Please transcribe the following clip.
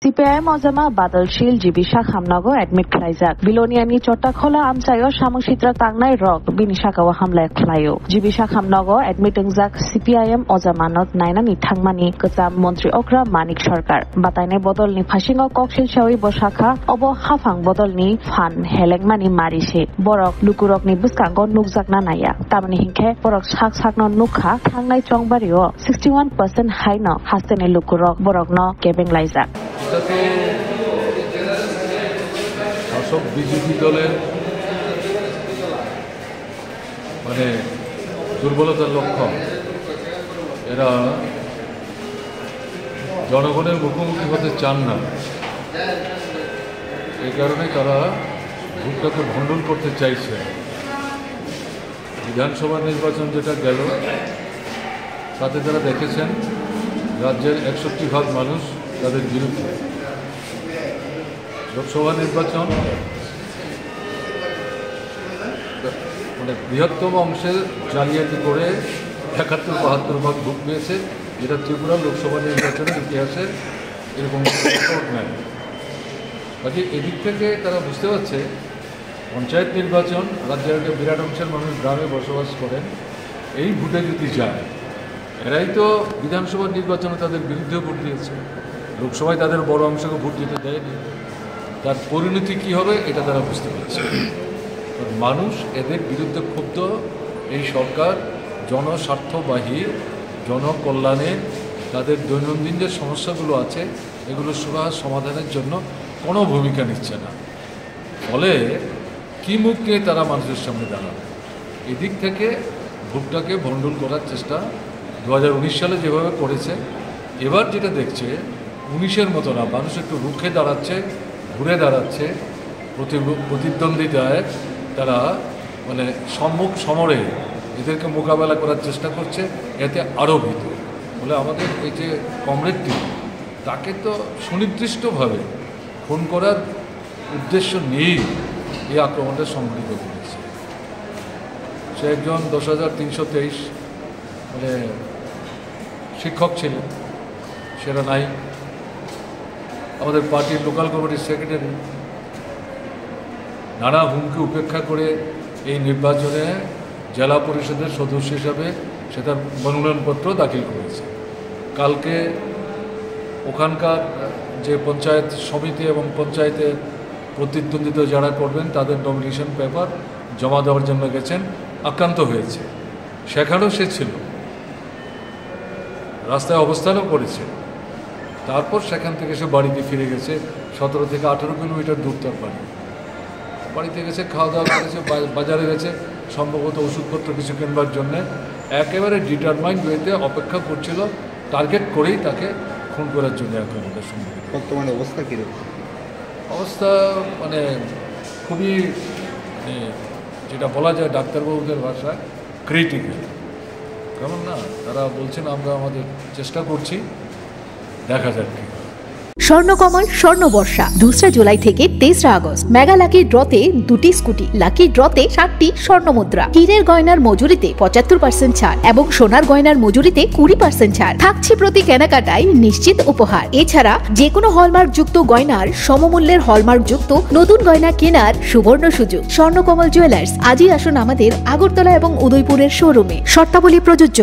CPIM অজামা বাদলশীল জিবিশা খামনগর admit খালাইজাক বিলনিয়ানি চট্টাখলা আমচাইও সামুসিত্রা তাंनाय रक बिनि साकाव हामलाय खलायो जिबिशा खामनगor admit इंजाक CPIM अजामानत नायनानि थांमानि गोजाम मन्त्रि अग्रा मानिक सरकार बातायनाय बदलनि फासिङाव कक्सिल सावि बसाखा अब हाफां बदलनि फान हेलेंमानि मारिसे बरक लुकुरकनि बुसकांगो नुकजाकना नाया तामानि हिंखे बरक साकनो नुखा थांनाय चंबारियो 61% हाइनो हास्तेने लुकुरक बरकनो केबेंलाइजाक শাসক বিজেপি দলের দুর্বলতার লক্ষণ। এরা জনগণের মুখোমুখি হতে চান না, এই কারণে তারা ভোটটাকে ভণ্ডুল করতে চাইছে। বিধানসভা নির্বাচন যেটা গেল তাতে তারা দেখেছেন রাজ্যের 61% মানুষ তাদের বিরুদ্ধে। লোকসভা নির্বাচন বৃহত্তম অংশে জালিয়াতি করে 71-72 ভাগ ভোট পেয়েছে, যেটা ত্রিপুরা লোকসভা নির্বাচনের ইতিহাসে এরকম রেকর্ড নেয়। কাজে এদিক থেকে তারা বুঝতে পারছে পঞ্চায়েত নির্বাচন, রাজ্যের একটা বিরাট অংশের মানুষ গ্রামে বসবাস করেন, এই ভোটে যদি যায়, এরাই তো বিধানসভা নির্বাচনে তাদের বিরুদ্ধে ভোট দিয়েছে, লোকসভায় তাদের বড় অংশকে ভোট দিতে দেয়নি। তার পরিণতি কী হবে এটা তারা বুঝতে পারছে। মানুষ এদের বিরুদ্ধে ক্ষুব্ধ। এই সরকার জনস্বার্থবাহী, জনকল্যাণে তাদের দৈনন্দিন যে সমস্যাগুলো আছে এগুলো সুরাহা সমাধানের জন্য কোনো ভূমিকা নিচ্ছে না। ফলে কী মুখ নিয়ে তারা মানুষের সামনে দাঁড়াবে? এদিক থেকে ভোটটাকে ভণ্ডুল করার চেষ্টা 2019 সালে যেভাবে করেছে, এবার যেটা দেখছে 19-এর মতো না, মানুষ একটু রুখে দাঁড়াচ্ছে, ঘুরে দাঁড়াচ্ছে, প্রতিদ্বন্দ্বিতায় তারা সম্মুখ সমরে এদেরকে মোকাবেলা করার চেষ্টা করছে, এতে আরও ভীত। বলে আমাদের এই যে কমরেডটি, তাকে তো সুনির্দিষ্টভাবে খুন করার উদ্দেশ্য নিয়েই এই আক্রমণটা সংঘটিত করেছে। সে একজন 10,323 শিক্ষক ছিলেন, সেটা নাই। আমাদের পার্টির লোকাল কমিটির সেক্রেটারি নানা হুমকি উপেক্ষা করে এই নির্বাচনে জেলা পরিষদের সদস্য হিসাবে সে তার মনোনয়নপত্র দাখিল করেছে। কালকে ওখানকার যে পঞ্চায়েত সমিতি এবং পঞ্চায়েতে প্রতিদ্বন্দ্বিতা যারা করবেন তাদের নমিনেশন পেপার জমা দেওয়ার জন্য গেছেন, আক্রান্ত হয়েছে। সেখানেও সে ছিল, রাস্তায় অবস্থানও করেছে। তারপর সেখান থেকে সে বাড়িতে ফিরে গেছে। 17 থেকে 18 কিলোমিটার দূর তার বাড়িতে গেছে, খাওয়া দাওয়া করেছে, বাজারে গেছে সম্ভবত ওষুধপত্র কিছু কেনবার জন্যে। একেবারে ডিটারমাইন্ড ওয়েতে অপেক্ষা করছিল, টার্গেট করেই তাকে খুন করার জন্য এখন আমাদের সঙ্গে। বর্তমানে অবস্থা কীরকম? অবস্থা খুবই যেটা বলা যায় ডাক্তারবাবুদের ভাষায় ক্রিটিক্যাল। কারণ না, তারা বলছেন আমরা আমাদের চেষ্টা করছি, দেখা যাক কি। স্বর্ণকমল স্বর্ণবর্ষা 2 জুলাই থেকে 23 আগস্ট। মেগা লাকি ড্রতে 2টি স্কুটি, লাকি ড্রতে 7টি স্বর্ণমুদ্রা, হীরের গয়নার মজুরিতে 75% ছাড় এবং সোনার গয়নার মজুরিতে 20% ছাড় থাকছে প্রতি কেনাকাটায় নিশ্চিত উপহার। এছাড়া যে কোনো হলমার্ক যুক্ত গয়নার সমমূল্যের হলমার্ক যুক্ত নতুন গয়না কেনার সুবর্ণ সুযোগ। স্বর্ণকমল জুয়েলার্স, আজই আসুন আমাদের আগরতলা এবং উদয়পুরের শোরুমে। শর্তাবলী প্রযোজ্য।